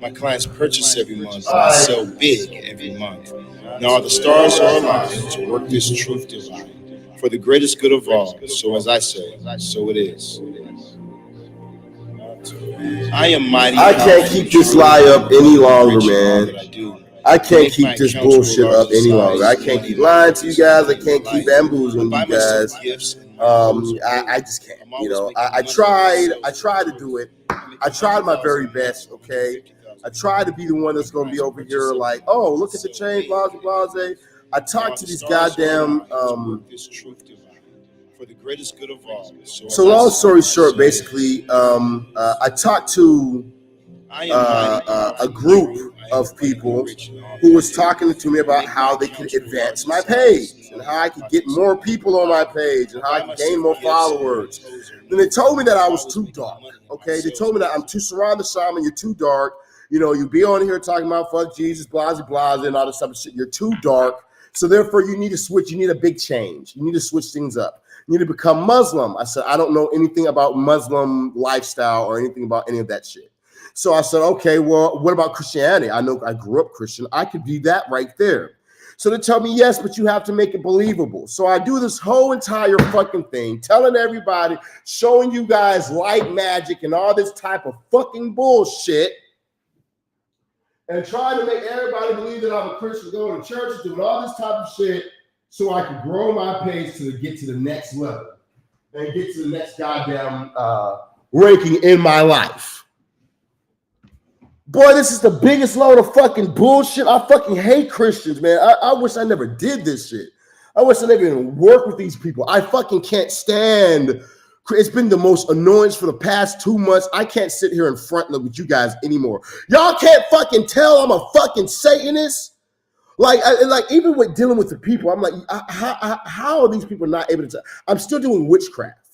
My clients purchase every month and I sell big every month. Now the stars are aligned to work this truth divine for the greatest good of all. So as I say, so it is. I am mighty. I can't keep this lie up any longer, man. I can't keep this bullshit up any longer. I can't keep lying to you guys. I can't keep bamboozling you guys. I just can't. You know, I tried to do it. I tried my very best. Okay, I tried to be the one that's gonna be over here like, oh, look at the change, blase. I talked to these goddamn for the greatest good of all. So long story short, basically, I talked to a group of people who was talking to me about how they could advance my page and how I could get more people on my page and how I could gain more followers. Then they told me that I was too dark. Okay, they told me that I'm too surrounded, Shaman. You're too dark. You know, you be on here talking about fuck Jesus, blase, blase, and all this type of shit. You're too dark. So therefore, you need to switch. You need a big change. You need to switch things up. You need to become Muslim. I said, I don't know anything about Muslim lifestyle or anything about any of that shit. So I said, okay, well, what about Christianity? I know I grew up Christian. I could be that right there. So they tell me, yes, but you have to make it believable. So I do this whole entire fucking thing, telling everybody, showing you guys light magic and all this type of fucking bullshit, and trying to make everybody believe that I'm a Christian, going to church, doing all this type of shit, so I can grow my page to get to the next level and get to the next goddamn ranking in my life. Boy, this is the biggest load of fucking bullshit. I fucking hate Christians, man. I wish I never did this shit. I wish I never even worked with these people. I fucking can't stand. It's been the most annoyance for the past 2 months. I can't sit here in front with you guys anymore. Y'all can't fucking tell I'm a fucking Satanist. Like even with dealing with the people, I'm like, how are these people not able to tell? I'm still doing witchcraft.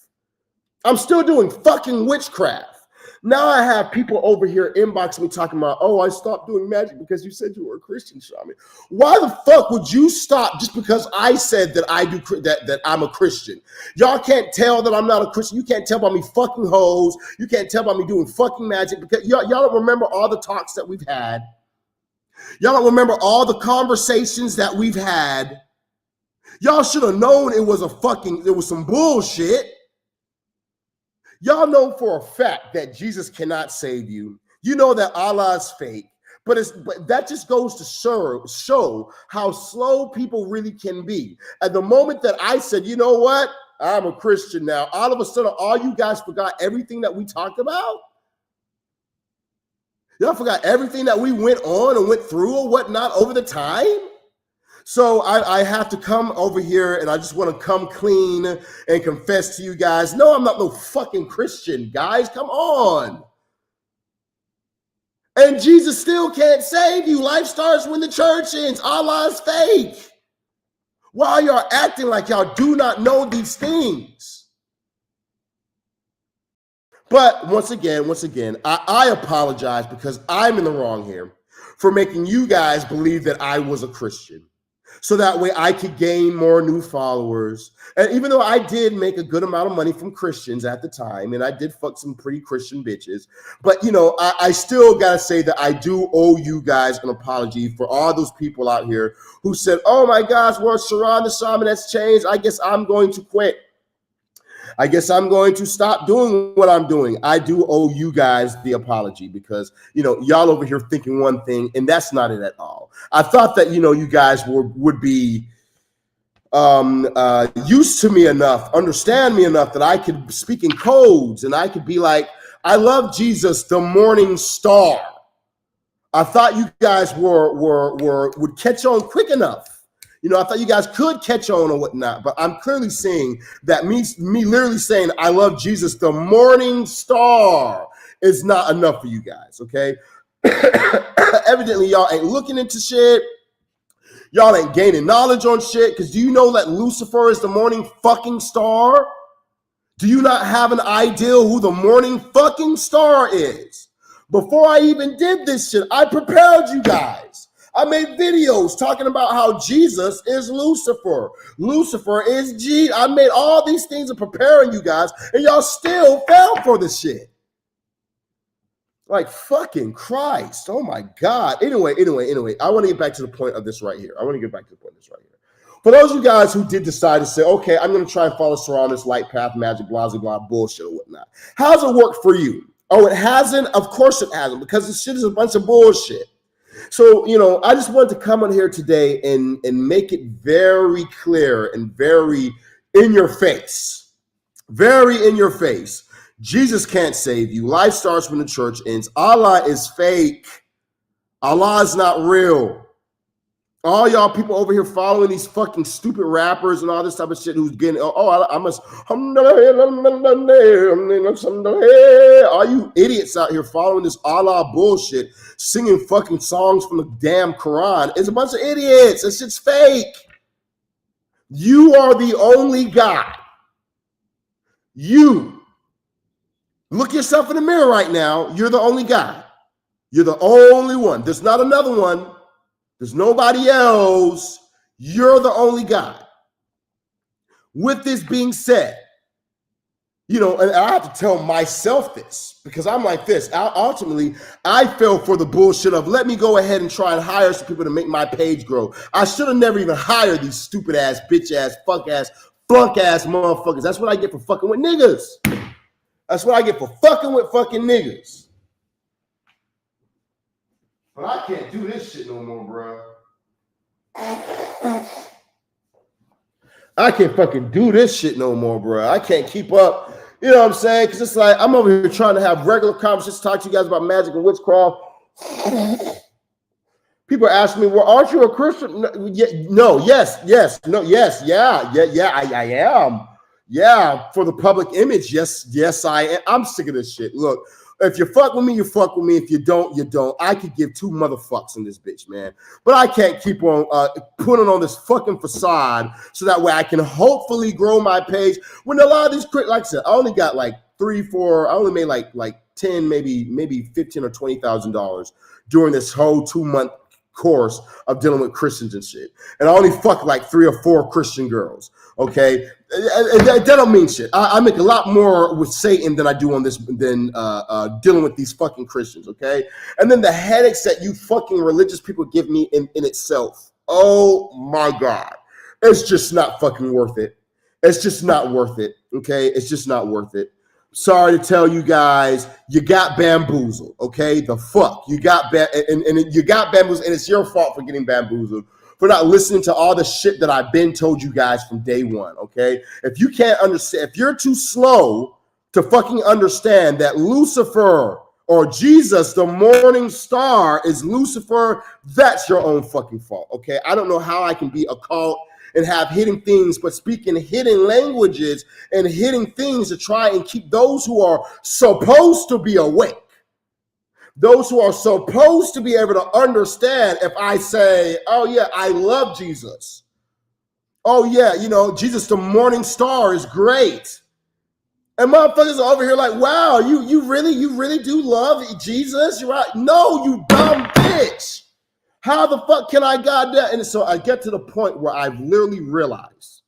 I'm still doing fucking witchcraft. Now I have people over here inboxing me talking about, oh, I stopped doing magic because you said you were a Christian, Shaman. Why the fuck would you stop just because I said that I do that I'm a Christian? Y'all can't tell that I'm not a Christian. You can't tell by me fucking hoes. You can't tell by me doing fucking magic because y'all don't remember all the talks that we've had. Y'all don't remember all the conversations that we've had. Y'all should have known it was some bullshit. Y'all know for a fact that Jesus cannot save you. You know that Allah is fake, but that just goes to show how slow people really can be. At the moment that I said, you know what, I'm a Christian now, all of a sudden, all you guys forgot everything that we talked about. Y'all forgot everything that we went on and went through or whatnot over the time. So I have to come over here and I just want to come clean and confess to you guys. No, I'm not no fucking Christian, guys. Come on. And Jesus still can't save you. Life starts when the church ends. Allah is fake. Why y'all acting like y'all do not know these things? But once again, I apologize because I'm in the wrong here for making you guys believe that I was a Christian. So that way I could gain more new followers. And even though I did make a good amount of money from Christians at the time, and I did fuck some pretty Christian bitches, but you know, I still gotta say that I do owe you guys an apology for all those people out here who said, oh my gosh, well, Sharon the Shaman has changed. I guess I'm going to quit. I guess I'm going to stop doing what I'm doing. I do owe you guys the apology because, you know, y'all over here thinking one thing and that's not it at all. I thought that, you know, you guys would be used to me enough, understand me enough that I could speak in codes and I could be like, I love Jesus, the morning star. I thought you guys would catch on quick enough. You know, I thought you guys could catch on or whatnot, but I'm clearly seeing that me literally saying I love Jesus, the morning star, is not enough for you guys, okay? Evidently, y'all ain't looking into shit. Y'all ain't gaining knowledge on shit, because do you know that Lucifer is the morning fucking star? Do you not have an idea who the morning fucking star is? Before I even did this shit, I prepared you guys. I made videos talking about how Jesus is Lucifer. Lucifer is G. I made all these things of preparing you guys, and y'all still fell for the shit. Like fucking Christ. Oh my God. Anyway. I want to get back to the point of this right here. For those of you guys who did decide to say, okay, I'm going to try and follow around this light path, magic, blah, blah, blah, bullshit or whatnot. How's it work for you? Oh, it hasn't? Of course it hasn't, because this shit is a bunch of bullshit. So, I just wanted to come on here today and make it very clear and very in your face. Very in your face. Jesus can't save you. Life starts when the church ends. Allah is fake. Allah is not real. All y'all people over here following these fucking stupid rappers and all this type of shit who's getting, I must, all you idiots out here following this Allah bullshit, singing fucking songs from the damn Quran. It's a bunch of idiots. This shit's fake. You are the only God. You. Look yourself in the mirror right now. You're the only God. You're the only one. There's not another one. There's nobody else. You're the only God. With this being said, and I have to tell myself this because I'm like this. Ultimately, I fell for the bullshit of let me go ahead and try and hire some people to make my page grow. I should have never even hired these stupid ass, bitch ass, fuck ass, flunk ass motherfuckers. That's what I get for fucking with niggas. That's what I get for fucking with fucking niggas. But I can't do this shit no more, bro. I can't fucking do this shit no more, bro. I can't keep up. You know what I'm saying? Because it's like I'm over here trying to have regular conversations, talk to you guys about magic and witchcraft. People ask me, well, aren't you a Christian? No, yes, I am. Yeah, for the public image, yes, I am. I'm sick of this shit. Look, if you fuck with me, you fuck with me. If you don't, you don't. I could give two motherfucks in this bitch, man. But I can't keep on putting on this fucking facade so that way I can hopefully grow my page. When a lot of these, like I said, I only got like 3, 4. I only made like 10, maybe $15,000 or $20,000 during this whole 2-month course of dealing with Christians and shit. And I only fucked like 3 or 4 Christian girls. Okay, that don't mean shit. I make a lot more with Satan than I do on this than dealing with these fucking Christians. Okay, and then the headaches that you fucking religious people give me in itself. Oh my God, it's just not fucking worth it. It's just not worth it. Okay, it's just not worth it. Sorry to tell you guys, you got bamboozled. Okay, the fuck you got and you got bamboozled, and it's your fault for getting bamboozled. For not listening to all the shit that I've been told you guys from day one, okay? If you can't understand, if you're too slow to fucking understand that Lucifer or Jesus, the morning star, is Lucifer, that's your own fucking fault, okay? I don't know how I can be a cult and have hidden things, but speaking hidden languages and hidden things to try and keep those who are supposed to be awake. Those who are supposed to be able to understand if I say, oh yeah, I love Jesus. Oh yeah, Jesus, the morning star, is great. And motherfuckers are over here like, wow, you really do love Jesus? You're right. No, you dumb bitch. How the fuck can I goddamn? And so I get to the point where I've literally realized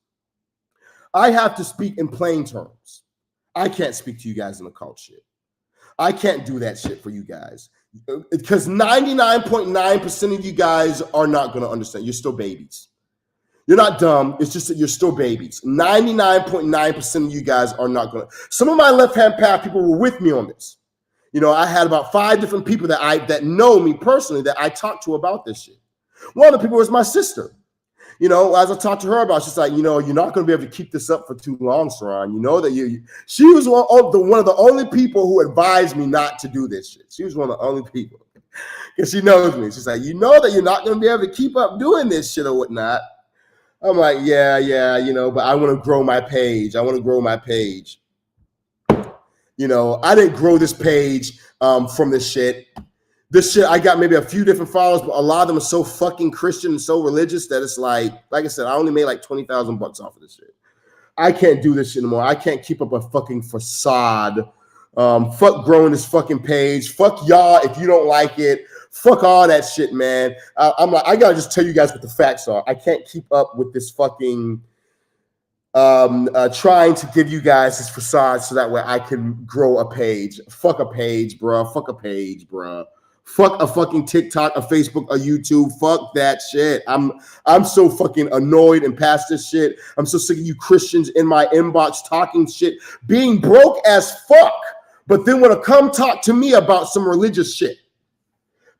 I have to speak in plain terms. I can't speak to you guys in the cult shit. I can't do that shit for you guys because 99.9% of you guys are not going to understand. You're still babies. You're not dumb. It's just that you're still babies. 99.9% of you guys are not going to. Some of my left-hand path people were with me on this. I had about 5 different people that know me personally that I talked to about this shit. One of the people was my sister. As I talked to her about, she's like, you're not going to be able to keep this up for too long, Saran. She was one of the only people who advised me not to do this shit. She was one of the only people. Because she knows me. She's like, that you're not going to be able to keep up doing this shit or whatnot. I'm like, yeah, but I want to grow my page. I didn't grow this page from this shit. This shit, I got maybe a few different followers, but a lot of them are so fucking Christian and so religious that it's like I said, I only made like $20,000 off of this shit. I can't do this shit anymore. I can't keep up a fucking facade. Fuck growing this fucking page. Fuck y'all if you don't like it. Fuck all that shit, man. I gotta just tell you guys what the facts are. I can't keep up with this fucking trying to give you guys this facade so that way I can grow a page. Fuck a page, bro. Fuck a page, bro. Fuck a fucking TikTok, a Facebook, a YouTube. Fuck that shit. I'm so fucking annoyed and past this shit. I'm so sick of you Christians in my inbox talking shit, being broke as fuck, but then want to come talk to me about some religious shit.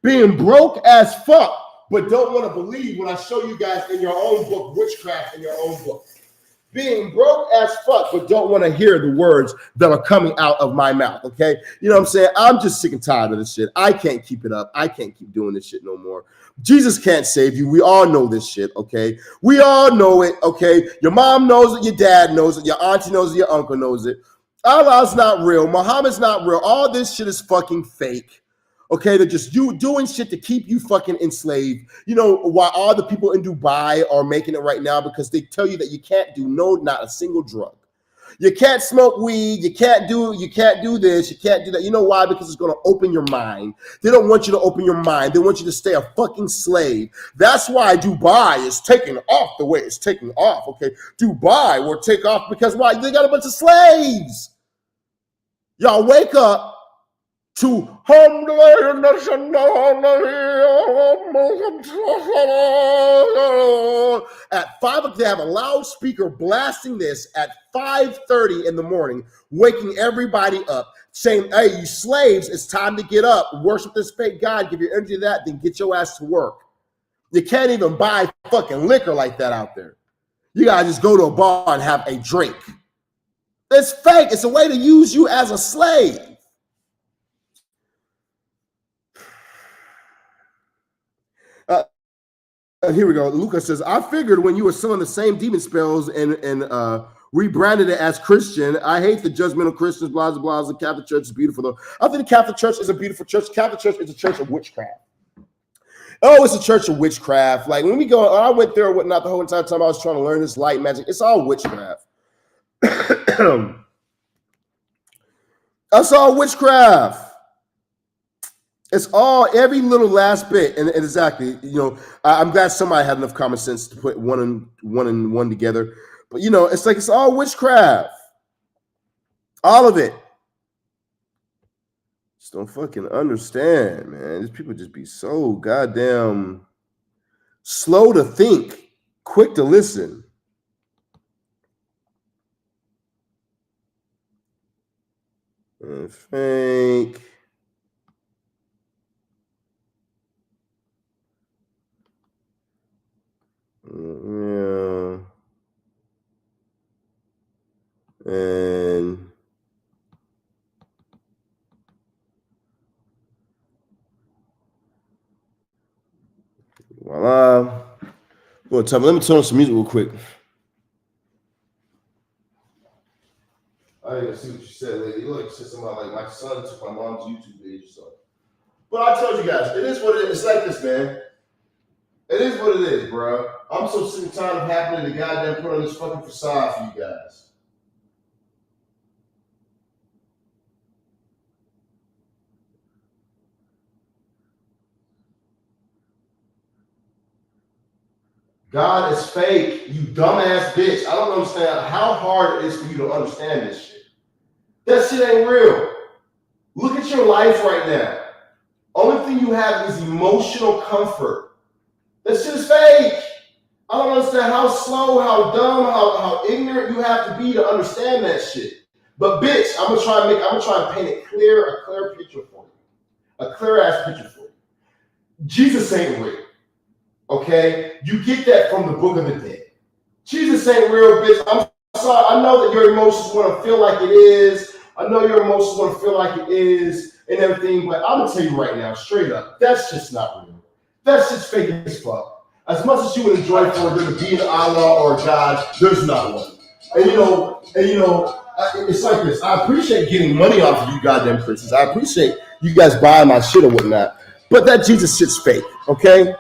Being broke as fuck, but don't want to believe when I show you guys in your own book, witchcraft in your own book. Being broke as fuck, but don't want to hear the words that are coming out of my mouth, okay? You know what I'm saying? I'm just sick and tired of this shit. I can't keep it up. I can't keep doing this shit no more. Jesus can't save you. We all know this shit, okay? We all know it, okay? Your mom knows it. Your dad knows it. Your auntie knows it. Your uncle knows it. Allah's not real. Muhammad's not real. All this shit is fucking fake. Okay, they're just you doing shit to keep you fucking enslaved. You know why all the people in Dubai are making it right now? Because they tell you that you can't do not a single drug. You can't smoke weed. You can't do this. You can't do that. You know why? Because it's going to open your mind. They don't want you to open your mind. They want you to stay a fucking slave. That's why Dubai is taking off the way it's taking off. Okay, Dubai will take off because why? They got a bunch of slaves. Y'all wake up to at 5 they have a loudspeaker blasting this at 5:30 in the morning, waking everybody up, saying, hey, you slaves, it's time to get up, worship this fake God, give your energy to that, then get your ass to work. You can't even buy fucking liquor like that out there. You gotta just go to a bar and have a drink. It's fake. It's a way to use you as a slave. Here we go. Lucas says, I figured when you were selling the same demon spells and rebranded it as Christian. I hate the judgmental Christians, blah, blah, blah. The Catholic Church is beautiful, though. I think the Catholic Church is a beautiful church. Catholic Church is a church of witchcraft. Oh, it's a church of witchcraft. Like when we go, I went there or whatnot the whole entire time I was trying to learn this light magic. It's all witchcraft. That's all witchcraft. It's all every little last bit, and exactly. You know, I'm glad somebody had enough common sense to put one and one together. But you know, it's like it's all witchcraft, all of it. Just don't fucking understand, man. These people just be so goddamn slow to think, quick to listen. And fake. Yeah. And voila. Well, let me turn on some music real quick. I didn't see what you said, lady. You like said something about like my son took my mom's YouTube page or something. But I told you guys, it is what it is. It's like this, man. It is what it is, bro. I'm so sick and tired of having to goddamn put on this fucking facade for you guys. God is fake, you dumbass bitch. I don't understand how hard it is for you to understand this shit. That shit ain't real. Look at your life right now. Only thing you have is emotional comfort. That shit is fake. I don't understand how slow, how dumb, how ignorant you have to be to understand that shit. But bitch, I'm gonna try and paint a clear picture for you. A clear ass picture for you. Jesus ain't real. Okay? You get that from the Book of the Dead. Jesus ain't real, bitch. I'm sorry. I know that your emotions want to feel like it is. I know your emotions want to feel like it is and everything, but I'm gonna tell you right now, straight up, that's just not real. That's just fake as fuck. As much as you would enjoy for there to be an Allah or a God, there's not one. And you know, it's like this. I appreciate getting money off of you goddamn Christians. I appreciate you guys buying my shit or whatnot. But that Jesus shit's fake, okay?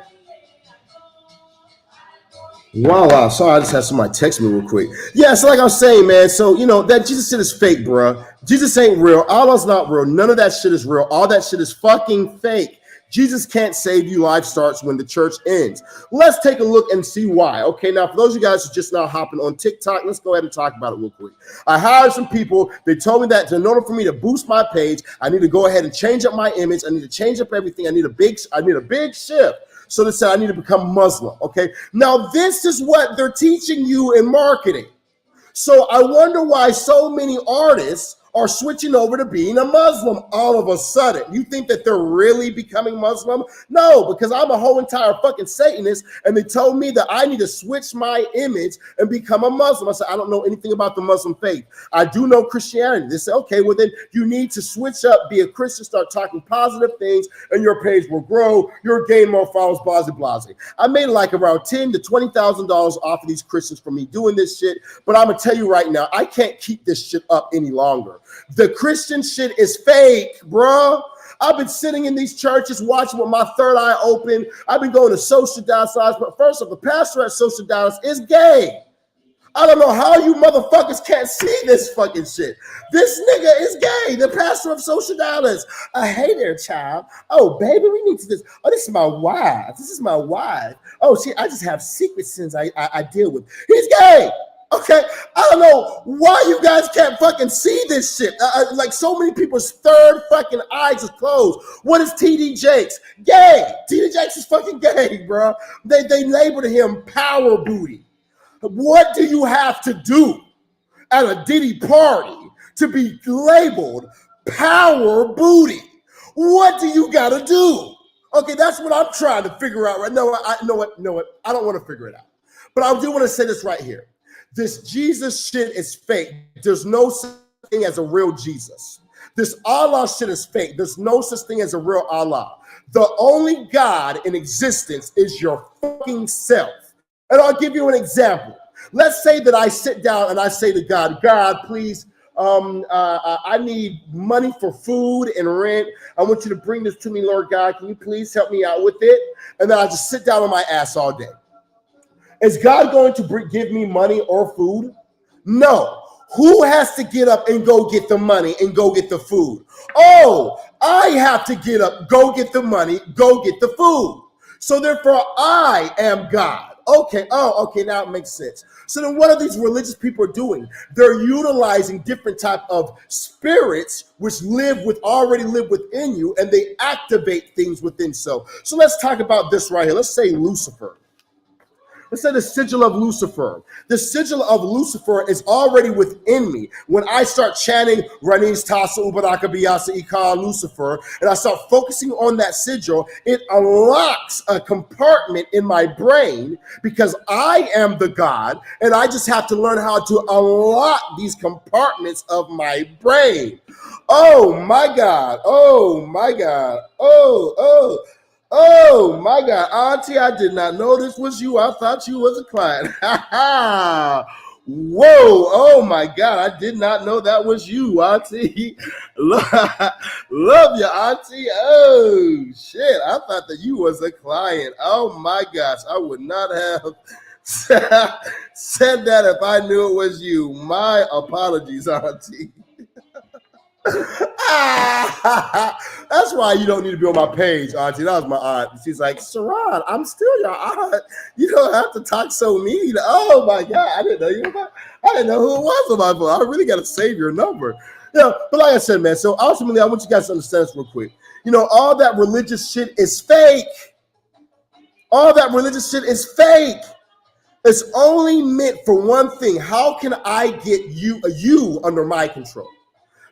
Wow. Sorry, I just had somebody text me real quick. Yeah, so like I was saying, man, so, you know, that Jesus shit is fake, bro. Jesus ain't real. Allah's not real. None of that shit is real. All that shit is fucking fake. Jesus can't save you. Life starts when the church ends. Let's take a look and see why. Okay, now for those of you guys who are just now hopping on TikTok, let's go ahead and talk about it real quick. I hired some people. They told me that in order for me to boost my page, I need to go ahead and change up my image. I need to change up everything. I need a big shift. So they said I need to become Muslim. Okay, now this is what they're teaching you in marketing. So I wonder why so many artists are switching over to being a Muslim all of a sudden. You think that they're really becoming Muslim? No, because I'm a whole entire fucking Satanist, and they told me that I need to switch my image and become a Muslim. I said, I don't know anything about the Muslim faith. I do know Christianity. They said, okay, well then you need to switch up, be a Christian, start talking positive things, and your page will grow. You'll gain more followers, blase, blase. I made like around $10,000 to $20,000 off of these Christians for me doing this shit, but I'm gonna tell you right now, I can't keep this shit up any longer. The Christian shit is fake, bro. I've been sitting in these churches watching with my third eye open. I've been going to social Dallas, but first of all, the pastor at social Dallas is gay. I don't know how you motherfuckers can't see this fucking shit. This nigga is gay, the pastor of social Dallas. Hey there, child. Oh, baby, we need to this. Oh, this is my wife. This is my wife. Oh, I just have secret sins I deal with. He's gay. Okay, I don't know why you guys can't fucking see this shit. Like so many people's third fucking eyes is closed. What is TD Jakes? Gay. TD Jakes is fucking gay, bro. They labeled him power booty. What do you have to do at a Diddy party to be labeled power booty? What do you gotta do? Okay, that's what I'm trying to figure out right now. I know what. I don't want to figure it out, but I do want to say this right here. This Jesus shit is fake. There's no such thing as a real Jesus. This Allah shit is fake. There's no such thing as a real Allah. The only God in existence is your fucking self. And I'll give you an example. Let's say that I sit down and I say to God, God, please, I need money for food and rent. I want you to bring this to me, Lord God. Can you please help me out with it? And then I just sit down on my ass all day. Is God going to give me money or food? No. Who has to get up and go get the money and go get the food? Oh, I have to get up, go get the money, go get the food. So therefore, I am God. Okay. Oh, okay. Now it makes sense. So then what are these religious people doing? They're utilizing different type of spirits which already live within you, and they activate things within so. So let's talk about this right here. Let's say Lucifer. Let's say the sigil of Lucifer. The sigil of Lucifer is already within me. When I start chanting Ranis Tasa Ubaraka Biyasa Ika Lucifer, and I start focusing on that sigil, it unlocks a compartment in my brain because I am the God, and I just have to learn how to unlock these compartments of my brain. Oh my God. Oh my God. Oh my God, Auntie, I did not know this was you. I thought you was a client. Whoa, oh my God, I did not know that was you, Auntie. Love you, Auntie. Oh shit, I thought that you was a client. Oh my gosh, I would not have said that if I knew it was you. My apologies, Auntie. That's why you don't need to be on my page, Auntie. That was my aunt. She's like, Sharon, I'm still your aunt. You don't have to talk so mean. Oh my God, I didn't know who it was on my phone. I really got to save your number. But like I said, man, so ultimately, I want you guys to understand this real quick. All that religious shit is fake. All that religious shit is fake. It's only meant for one thing. How can I get you under my control?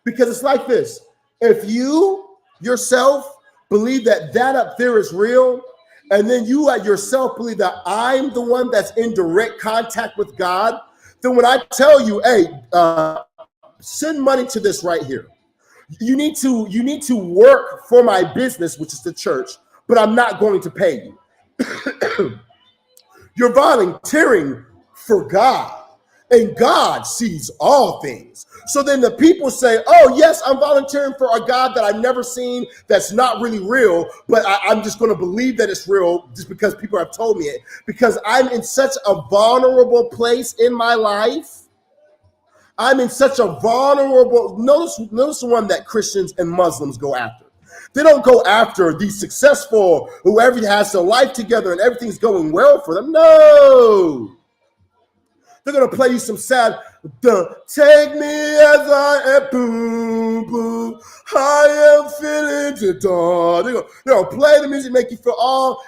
Because it's like this. If you yourself believe that up there is real, and then you yourself believe that I'm the one that's in direct contact with God, then when I tell you, hey, send money to this right here, you need to work for my business, which is the church, but I'm not going to pay you. You're volunteering for God. And God sees all things. So then the people say, oh, yes, I'm volunteering for a God that I've never seen, that's not really real, but I'm just going to believe that it's real just because people have told me it. Because I'm in such a vulnerable place in my life. I'm in such a vulnerable, notice the one that Christians and Muslims go after. They don't go after the successful, whoever has their life together and everything's going well for them. No. They're going to play you some sad, take me as I am, boo, boo, I am feeling the dawn. They're going to play the music, make you feel all,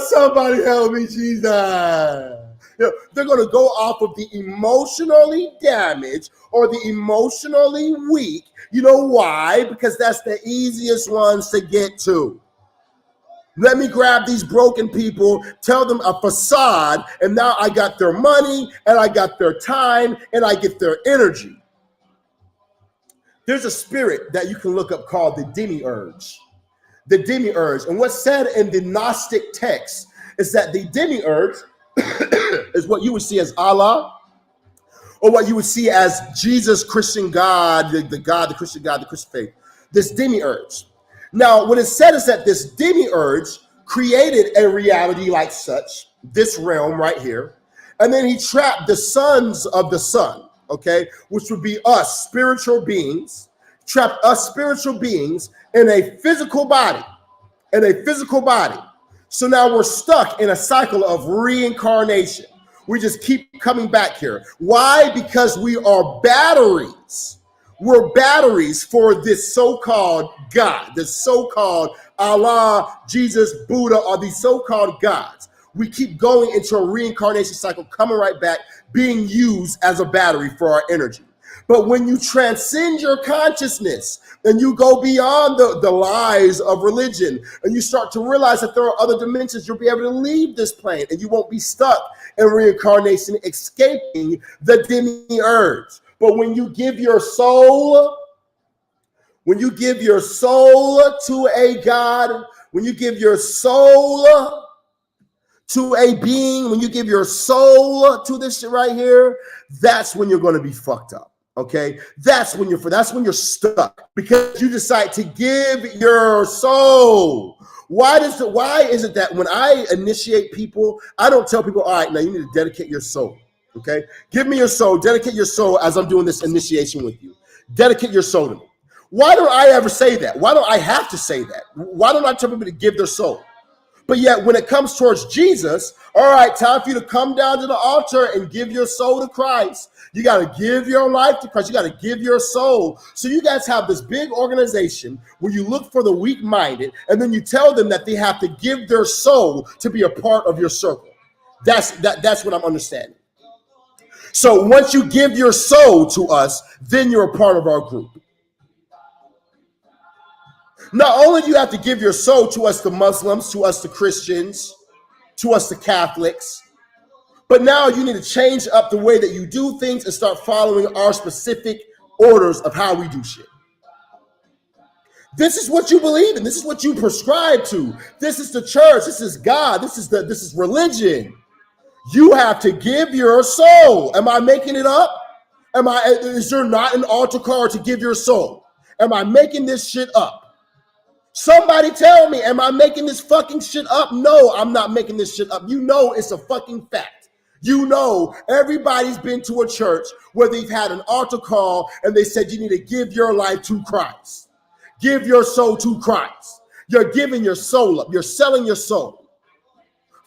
somebody help me, Jesus. They're going to go off of the emotionally damaged or the emotionally weak. You know why? Because that's the easiest ones to get to. Let me grab these broken people, tell them a facade, and now I got their money, and I got their time, and I get their energy. There's a spirit that you can look up called the demiurge. The demiurge. And what's said in the Gnostic text is that the demiurge is what you would see as Allah, or what you would see as Jesus, Christian God, the Christian God, the Christian faith. This demiurge. Now, what is said is that this demiurge created a reality like such, this realm right here, and then he trapped the sons of the sun, okay, which would be us spiritual beings, trapped us spiritual beings in a physical body, So now we're stuck in a cycle of reincarnation. We just keep coming back here. Why? Because we are batteries. We're batteries for this so-called God, this so-called Allah, Jesus, Buddha, or these so-called gods. We keep going into a reincarnation cycle, coming right back, being used as a battery for our energy. But when you transcend your consciousness and you go beyond the lies of religion and you start to realize that there are other dimensions, you'll be able to leave this plane and you won't be stuck in reincarnation, escaping the demiurge. But when you give your soul, to a God, when you give your soul to a being, when you give your soul to this shit right here, that's when you're going to be fucked up. Okay, that's when you're stuck, because you decide to give your soul. Why is it that when I initiate people, I don't tell people, all right, now you need to dedicate your soul. Okay, give me your soul, dedicate your soul as I'm doing this initiation with you. Dedicate your soul to me. Why don't I ever say that? Why don't I have to say that? Why don't I tell people to give their soul? But yet when it comes towards Jesus, all right, time for you to come down to the altar and give your soul to Christ. You got to give your life to Christ. You got to give your soul. So you guys have this big organization where you look for the weak-minded, and then you tell them that they have to give their soul to be a part of your circle. That's what I'm understanding. So once you give your soul to us, then you're a part of our group. Not only do you have to give your soul to us, the Muslims, to us, the Christians, to us, the Catholics, but now you need to change up the way that you do things and start following our specific orders of how we do shit. This is what you believe in. This is what you prescribe to. This is the church. This is God. This is religion. You have to give your soul. Am I making it up? Is there not an altar call to give your soul? Am I making this shit up? Somebody tell me, am I making this fucking shit up? No, I'm not making this shit up. You know it's a fucking fact. You know everybody's been to a church where they've had an altar call and they said you need to give your life to Christ. Give your soul to Christ. You're giving your soul up. You're selling your soul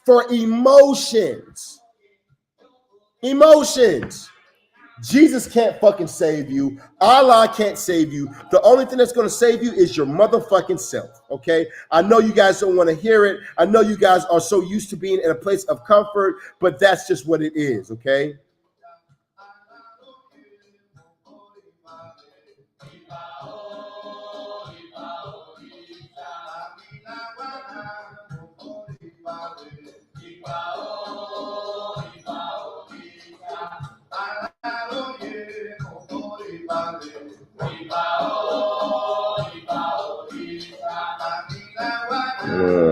for emotions. Emotions. Jesus can't fucking save you. Allah can't save you. The only thing that's going to save you is your motherfucking self, okay? I know you guys don't want to hear it. I know you guys are so used to being in a place of comfort, but that's just what it is, okay?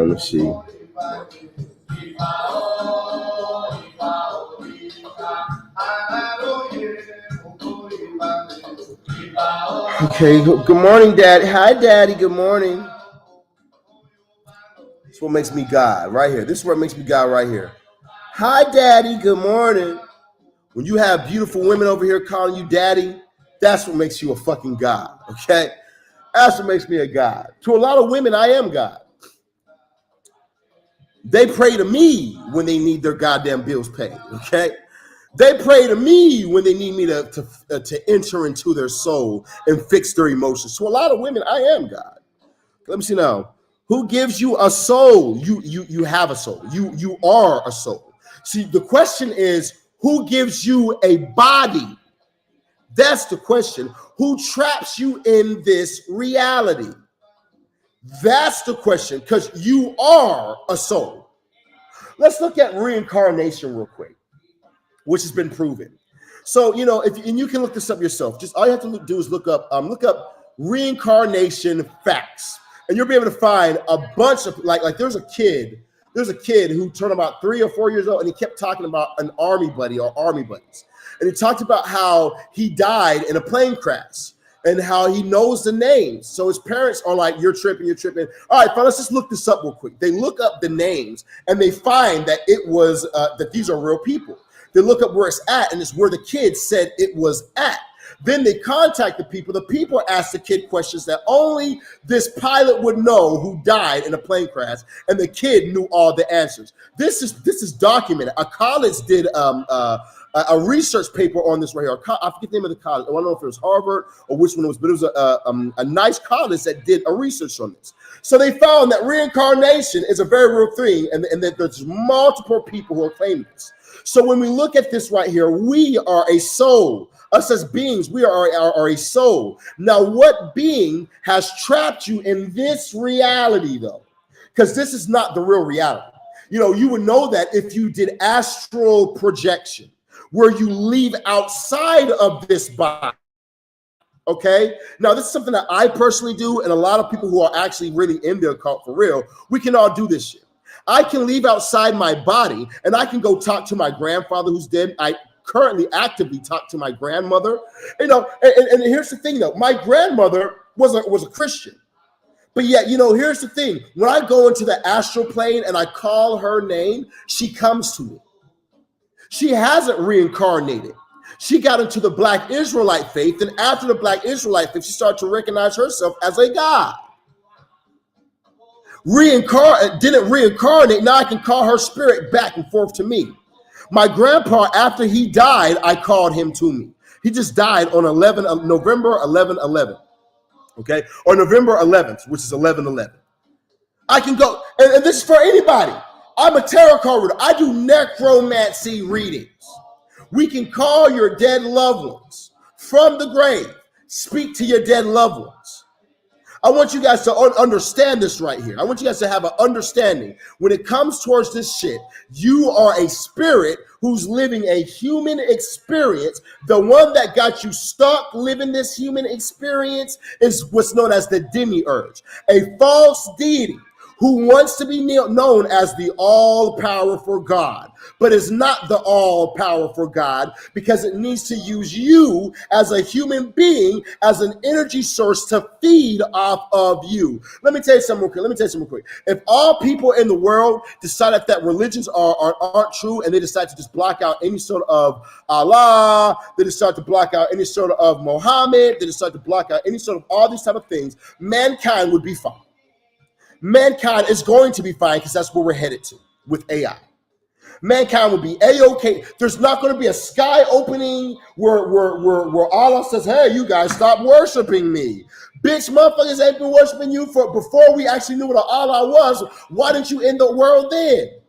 Let's see. Okay, good morning, Daddy. Hi, Daddy. Good morning. This is what makes me God right here. This is what makes me God right here. Hi, Daddy. Good morning. When you have beautiful women over here calling you Daddy, that's what makes you a fucking God, okay? That's what makes me a God. To a lot of women, I am God. They pray to me when they need their goddamn bills paid, okay? They pray to me when they need me to enter into their soul and fix their emotions. To a lot of women, I am God. Let me see now. Who gives you a soul? You have a soul. You are a soul. See, the question is, who gives you a body? That's the question. Who traps you in this reality? That's the question, because you are a soul. Let's look at reincarnation real quick, which has been proven. So, and you can look this up yourself. Just all you have to do is look up reincarnation facts, and you'll be able to find a bunch of like there's a kid who turned about 3 or 4 years old, and he kept talking about an army buddy or army buddies, and he talked about how he died in a plane crash and how he knows the names. So his parents are like, you're tripping. All right, fine, let's just look this up real quick. They look up the names, and they find that it was that these are real people. They look up where it's at, and it's where the kid said it was at. Then they contact the people. The people ask the kid questions that only this pilot would know, who died in a plane crash, and the kid knew all the answers. This is documented. A college did a research paper on this right here. I forget the name of the college. I don't know if it was Harvard or which one it was, but it was a nice college that did a research on this. So they found that reincarnation is a very real thing, and that there's multiple people who are claiming this. So when we look at this right here, we are a soul. Us as beings, we are a soul. Now, what being has trapped you in this reality, though? Because this is not the real reality. You would know that if you did astral projection, where you leave outside of this body. Okay? Now, this is something that I personally do, and a lot of people who are actually really in the occult for real, we can all do this shit. I can leave outside my body, and I can go talk to my grandfather who's dead. I currently actively talk to my grandmother. And here's the thing, though. My grandmother was a Christian. But yet, here's the thing. When I go into the astral plane and I call her name, she comes to me. She hasn't reincarnated. She got into the Black Israelite faith, and after the Black Israelite faith, she started to recognize herself as a god. Didn't reincarnate. Now I can call her spirit back and forth to me. My grandpa, after he died, I called him to me. He just died on November 11/11. Okay, or November 11th, which is 11/11. I can go, and this is for anybody. I'm a tarot card reader. I do necromancy readings. We can call your dead loved ones from the grave. Speak to your dead loved ones. I want you guys to understand this right here. I want you guys to have an understanding. When it comes towards this shit, you are a spirit who's living a human experience. The one that got you stuck living this human experience is what's known as the demiurge, a false deity who wants to be known as the all-powerful God, but is not the all-powerful God, because it needs to use you as a human being, as an energy source to feed off of you. Let me tell you something real quick. If all people in the world decided that religions aren't true, and they decide to just block out any sort of Allah, they decide to block out any sort of Muhammad, they decide to block out any sort of all these type of things, mankind would be fine. Mankind is going to be fine, because that's where we're headed to with AI. Mankind will be A-okay. There's not going to be a sky opening where Allah says, hey, you guys stop worshiping me. Bitch, motherfuckers ain't been worshiping you before we actually knew what an Allah was. Why didn't you end the world then?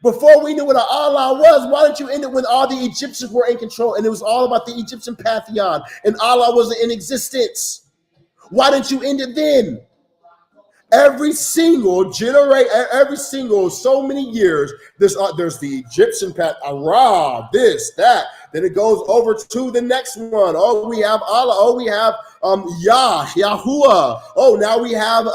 Before we knew what an Allah was, why didn't you end it when all the Egyptians were in control and it was all about the Egyptian pantheon and Allah wasn't in existence? Why didn't you end it then? Every single so many years, there's the Egyptian path, this, that. Then it goes over to the next one. Oh, we have Allah. Oh, we have Yahuwah. Oh, now we have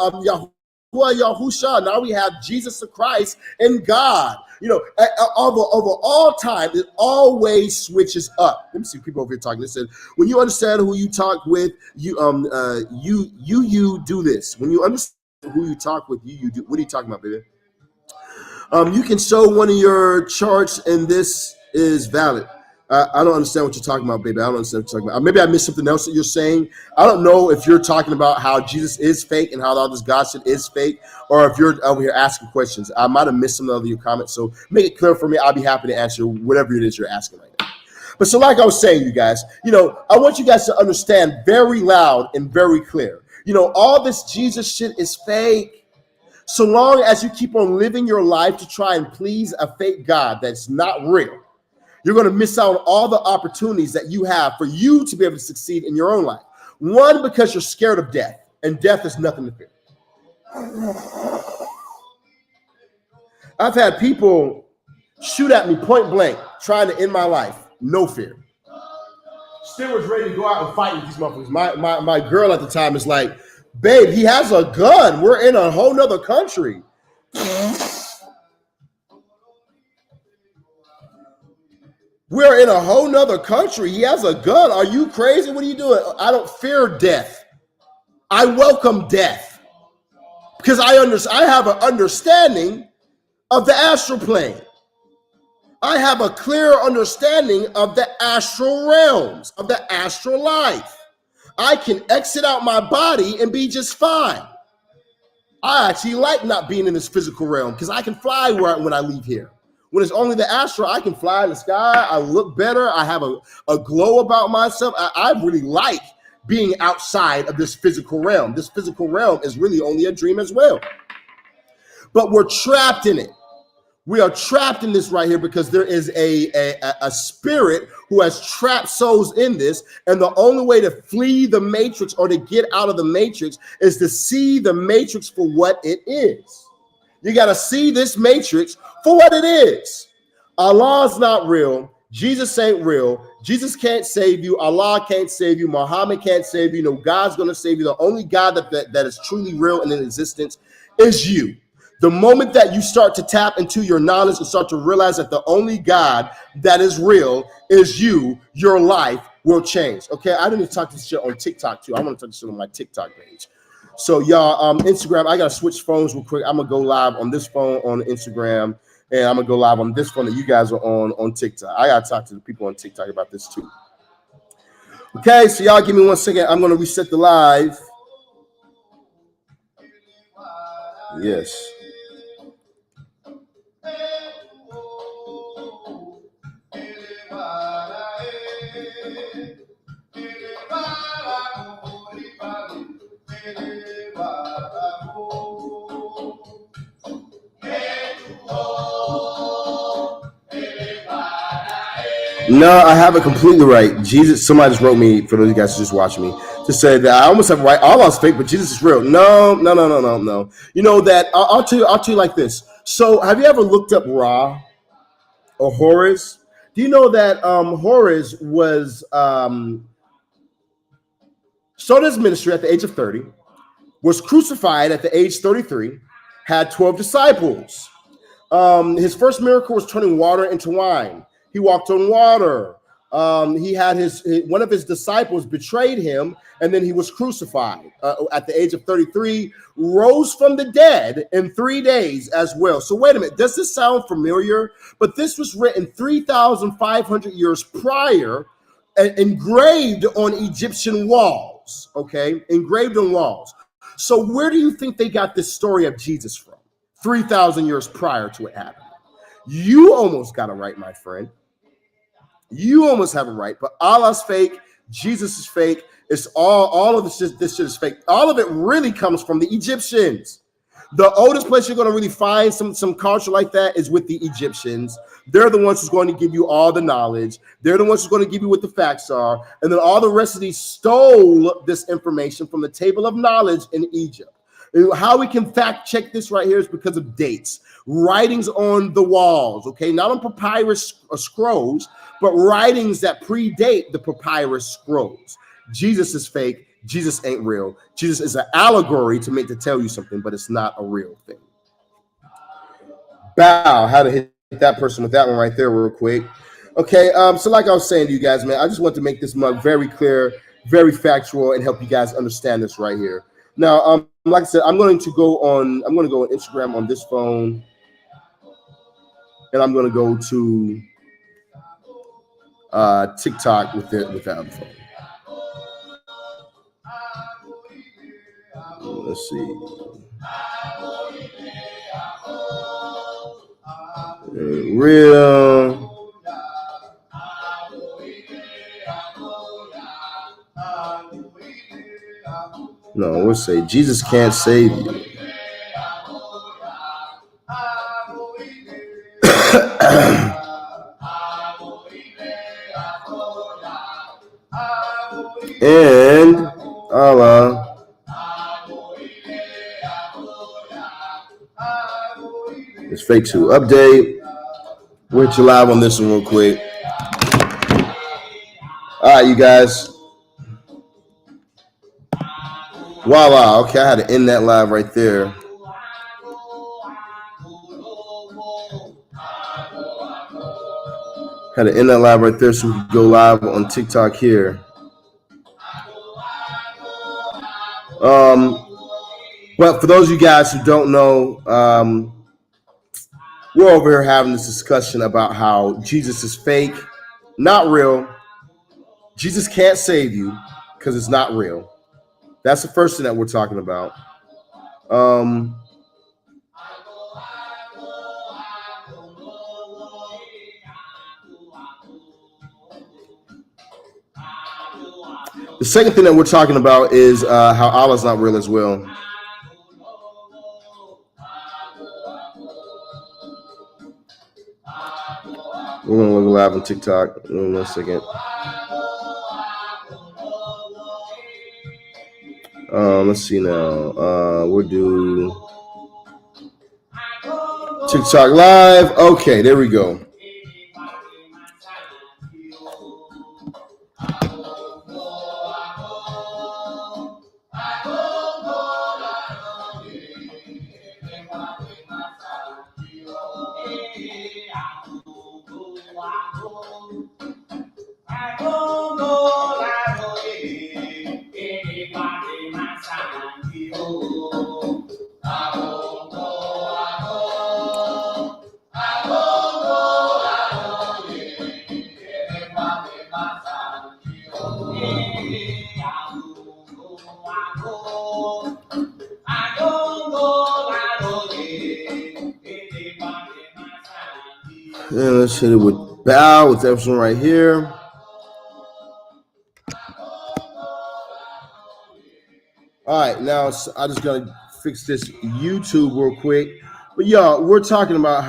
Yahusha. Now we have Jesus the Christ and God. Over all time, it always switches up. Let me see people over here talking. Listen, when you understand who you talk with, you do this. When you understand who you talk with, you do. What are you talking about, baby? You can show one of your charts, and this is valid. I don't understand what you're talking about, baby. I don't understand what you're talking about. Maybe I missed something else that you're saying. I don't know if you're talking about how Jesus is fake and how all this God shit is fake, or if you're over here asking questions. I might have missed some of your comments, so make it clear for me. I'll be happy to answer whatever it is you're asking right now. But so like I was saying, you guys, I want you guys to understand very loud and very clear. All this Jesus shit is fake. So long as you keep on living your life to try and please a fake God that's not real, you're going to miss out on all the opportunities that you have for you to be able to succeed in your own life. One, because you're scared of death, and death is nothing to fear. I've had people shoot at me point blank, trying to end my life. No fear. Still was ready to go out and fight with these motherfuckers. My girl at the time is like, babe, he has a gun. We're in a whole nother country. We're in a whole nother country. He has a gun. Are you crazy? What are you doing? I don't fear death. I welcome death because I have an understanding of the astral plane. I have a clear understanding of the astral realms, of the astral life. I can exit out my body and be just fine. I actually like not being in this physical realm because I can fly when I leave here. When it's only the astral, I can fly in the sky. I look better. I have a glow about myself. I really like being outside of this physical realm. This physical realm is really only a dream as well. But we're trapped in it. We are trapped in this right here because there is a spirit who has trapped souls in this. And the only way to flee the matrix or to get out of the matrix is to see the matrix for what it is. You got to see this matrix for what it is. Allah's not real. Jesus ain't real. Jesus can't save you. Allah can't save you. Muhammad can't save you. No God's going to save you. The only God that is truly real and in existence is you. The moment that you start to tap into your knowledge and start to realize that the only God that is real is you, your life will change. Okay, I didn't talk this shit on TikTok too. I want to talk this shit on my TikTok page. So y'all, Instagram, I gotta switch phones real quick. I'm gonna go live on this phone on Instagram, and I'm gonna go live on this phone that you guys are on TikTok. I gotta talk to the people on TikTok about this too. Okay, so y'all give me 1 second. I'm gonna reset the live. Yes. No, I have it completely right. Jesus, somebody just wrote me, for those of you guys who just watching me, to say that I almost have it right. Allah's fake, but Jesus is real. No. You know that, I'll tell you like this. So have you ever looked up Ra or Horus? Do you know that Horus was started his ministry at the age of 30, was crucified at the age 33, had 12 disciples. His first miracle was turning water into wine. He walked on water. He had one of his disciples betrayed him, and then he was crucified at the age of 33, rose from the dead in 3 days as well. So wait a minute, does this sound familiar? But this was written 3,500 years prior, engraved on Egyptian walls, okay? Engraved on walls. So where do you think they got this story of Jesus from? 3,000 years prior to it happening. You almost got it right, my friend. You almost have it right, but Allah's fake. Jesus is fake. It's all of this shit is fake. All of it really comes from the Egyptians. The oldest place you're going to really find some culture like that is with the Egyptians. They're the ones who's going to give you all the knowledge. They're the ones who's going to give you what the facts are. And then all the rest of these stole this information from the table of knowledge in Egypt. How we can fact check this right here is because of dates, writings on the walls, okay? Not on papyrus or scrolls, but writings that predate the papyrus scrolls. Jesus is fake. Jesus ain't real. Jesus is an allegory to tell you something, but it's not a real thing. Bow, how to hit that person with that one right there real quick. Okay, so like I was saying to you guys, man, I just want to make this mug very clear, very factual, and help you guys understand this right here. Now, like I said, I'm going to go on Instagram on this phone, and I'm going to go to TikTok with the other phone. Let's see. Real. No, we'll say Jesus can't save you. And Allah. It's fake to update. We're to live on this one real quick. All right, you guys. Voila. Okay, I had to end that live right there. Had to end that live right there so we could go live on TikTok here. But for those of you guys who don't know, we're over here having this discussion about how Jesus is fake, not real. Jesus can't save you because it's not real. That's the first thing that we're talking about. The second thing that we're talking about is how Allah's not real as well. We're going to look live on TikTok in 1 second. Let's see now. We'll do TikTok live. Okay, there we go. And let's hit it with bow with everyone right here. All right, now I just gotta fix this YouTube real quick. But y'all, we're talking about